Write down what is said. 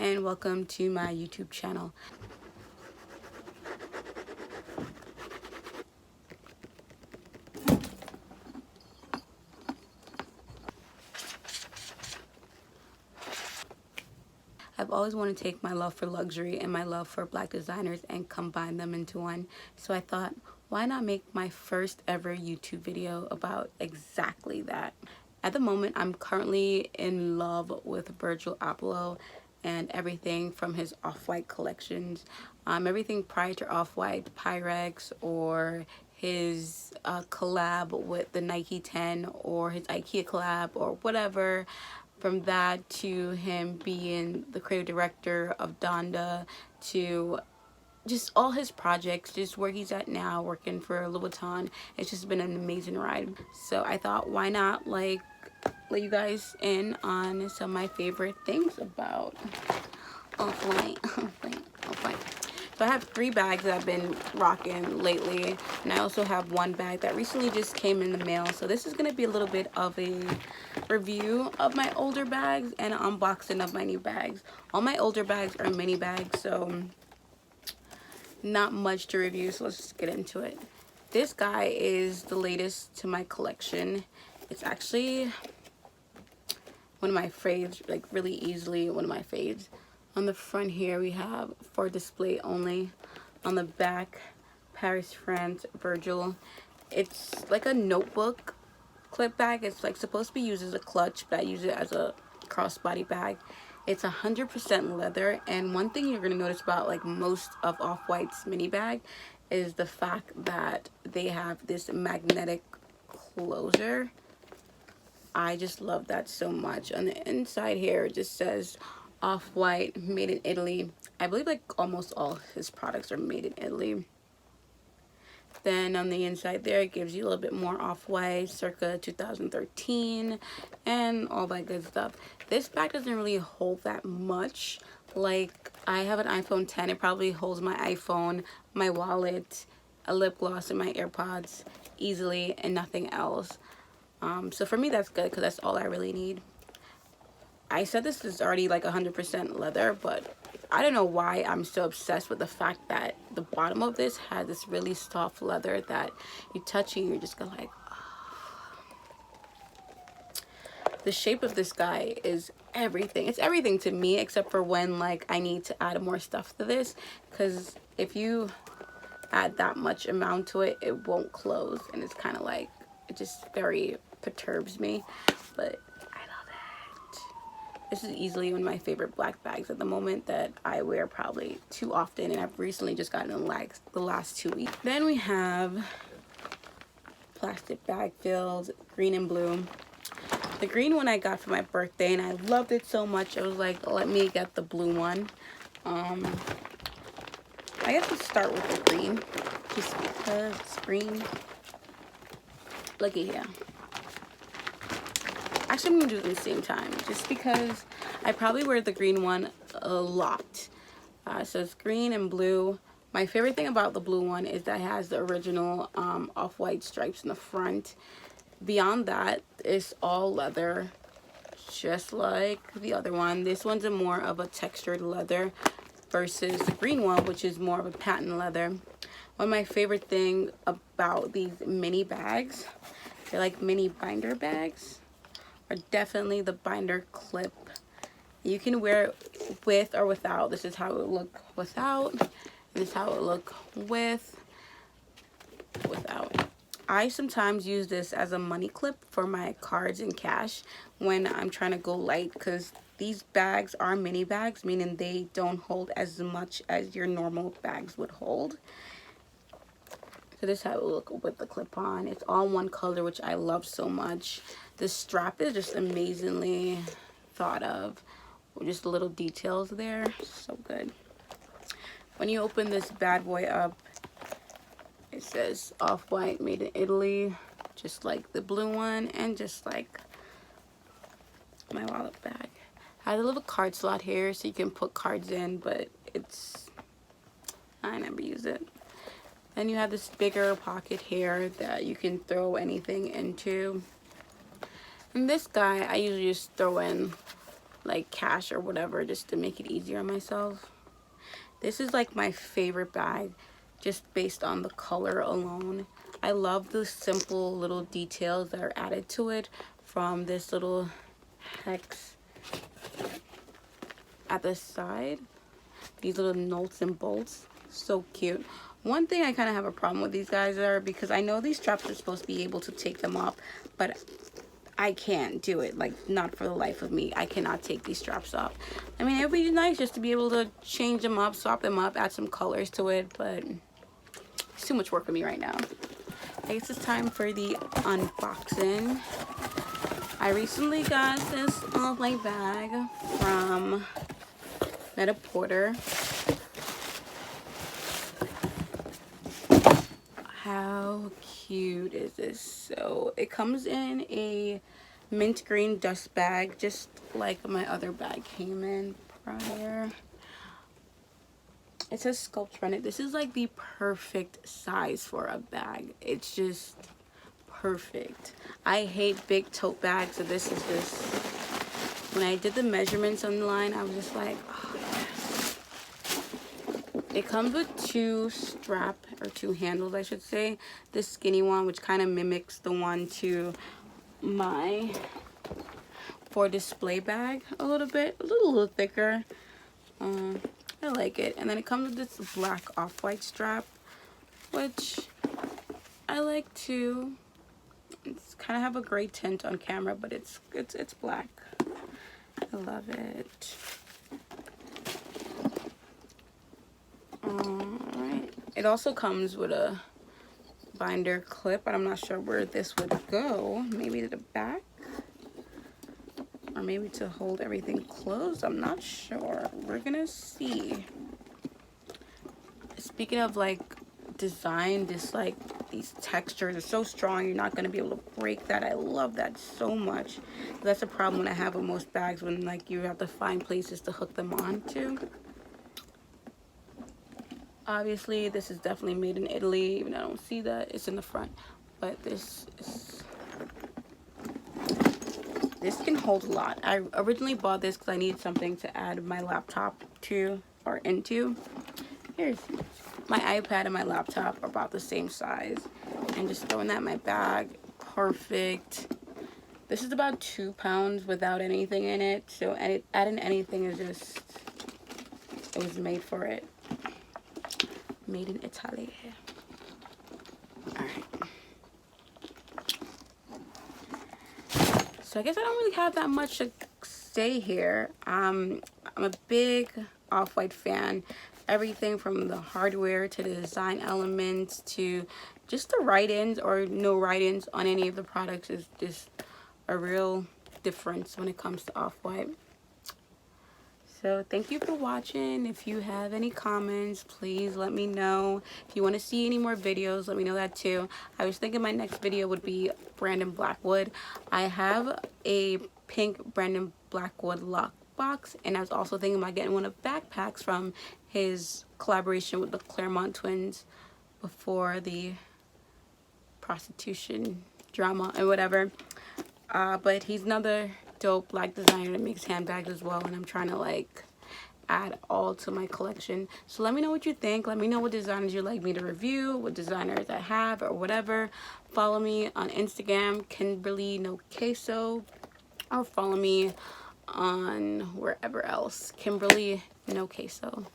and welcome to my YouTube channel. I've always wanted to take my love for luxury and my love for black designers and combine them into one. So I thought, why not make my first ever YouTube video about exactly that? At the moment, I'm currently in love with Virgil Abloh and everything from his Off-White collections. Everything prior to Off-White, Pyrex, or his collab with the Nike 10 or his IKEA collab or whatever. From that to him being the creative director of Donda, to just all his projects, just where he's at now working for Louis Vuitton. It's just been an amazing ride. So I thought, why not let you guys in on some of my favorite things about Off-White. So I have 3 bags that I've been rocking lately, and I also have 1 bag that recently just came in the mail. So this is going to be a little bit of a review of my older bags and an unboxing of my new bags. All my older bags are mini bags, so not much to review, so let's just get into it. This guy is the latest to my collection. It's actually one of my faves, like really easily one of my faves. On the front here we have for display only. On the back, Paris, France, Virgil. It's like a notebook clip bag. It's like supposed to be used as a clutch, but I use it as a crossbody bag. It's 100% leather, and one thing you're gonna notice about like most of Off-White's mini bag is the fact that they have this magnetic closure. I just love that so much. On the inside here, it just says Off-White, made in Italy. I believe like almost all his products are made in Italy. Then on the inside there, it gives you a little bit more Off-White, circa 2013, and all that good stuff. This bag doesn't really hold that much. Like, I have an iPhone 10. It probably holds my iPhone, my wallet, a lip gloss, and my AirPods easily, and nothing else. So for me, that's good, because that's all I really need. I said this is already like 100% leather, but I don't know why I'm so obsessed with the fact that the bottom of this has this really soft leather that you touch and you're just gonna like, oh. The shape of this guy is everything. It's everything to me, except for when like I need to add more stuff to this, because if you add that much amount to it, it won't close, and it's kind of like, it just very perturbs me, but this is easily one of my favorite black bags at the moment that I wear probably too often, and I've recently just gotten in the last 2 weeks. Then we have plastic bag fills, green and blue. The green one I got for my birthday, and I loved it so much. I was like, let me get the blue one. I guess let's start with the green, just because it's green. Looky here. Actually, I'm gonna do it at the same time, just because I probably wear the green one a lot. So it's green and blue. My favorite thing about the blue one is that it has the original Off-White stripes in the front. Beyond that, it's all leather, just like the other one. This one's more of a textured leather versus the green one, which is more of a patent leather. One of my favorite things about these mini bags, they're like mini binder bags, are definitely the binder clip. You can wear it with or without. This is how it would look without. This is how it would look without. I sometimes use this as a money clip for my cards and cash when I'm trying to go light, because these bags are mini bags, meaning they don't hold as much as your normal bags would hold. So this is how it will look with the clip on. It's all one color, which I love so much. The strap is just amazingly thought of. Just the little details there, so good. When you open this bad boy up, it says Off-White, made in Italy, just like the blue one, and just like my wallet bag. Has a little card slot here so you can put cards in, but I never use it. Then you have this bigger pocket here that you can throw anything into. And this guy, I usually just throw in like cash or whatever, just to make it easier on myself. This is like my favorite bag, just based on the color alone. I love the simple little details that are added to it, from this little hex at the side, these little nuts and bolts. So cute. One thing I kind of have a problem with these guys are, because I know these straps are supposed to be able to take them off, but I can't do it. Like, not for the life of me. I cannot take these straps off. I mean, it would be nice just to be able to change them up, swap them up, add some colors to it, but it's too much work for me right now. I guess it's time for the unboxing. I recently got this off-white bag from Net-a-Porter. How cute is this? So it comes in a mint green dust bag, just like my other bag came in prior. It says sculpt on it. This is like the perfect size for a bag. It's just perfect. I hate big tote bags, so this is just, when I did the measurements online, I was just like, oh yes. It comes with two handles, I should say. This skinny one, which kind of mimics the one to my for display bag a little bit, a little thicker. I like it. And then it comes with this black off-white strap, which I like too. It's kind of have a gray tint on camera, but it's black. I love it. Alright. It also comes with a binder clip, but I'm not sure where this would go. Maybe to the back? Or maybe to hold everything closed? I'm not sure. We're gonna see. Speaking of like design, this like these textures are so strong, you're not going to be able to break that. I love that so much. That's a problem when I have with most bags, when like you have to find places to hook them on to. Obviously this is definitely made in Italy, even though I don't see that. It's in the front, but this can hold a lot. I originally bought this because I needed something to add my laptop to or into. Here's my iPad and my laptop are about the same size, and just throwing that in my bag, perfect. This is about 2 pounds without anything in it, so adding anything is just, it was made for it. Made in Italy. Alright. So I guess I don't really have that much to say here. I'm a big off-white fan. Everything from the hardware to the design elements to just the write-ins or no write-ins on any of the products is just a real difference when it comes to off-white. So thank you for watching. If you have any comments, please let me know. If you want to see any more videos, let me know that too. I was thinking my next video would be Brandon Blackwood. I have a pink Brandon Blackwood lock box, and I was also thinking about getting one of backpacks from his collaboration with the Claremont twins before the prostitution drama and whatever. But he's another dope black designer that makes handbags as well, and I'm trying to like add all to my collection. So let me know what you think. Let me know what designers you'd like me to review, what designers I have or whatever. Follow me on Instagram, Kimberly No Queso, or follow me on wherever else, Kimberly No Queso.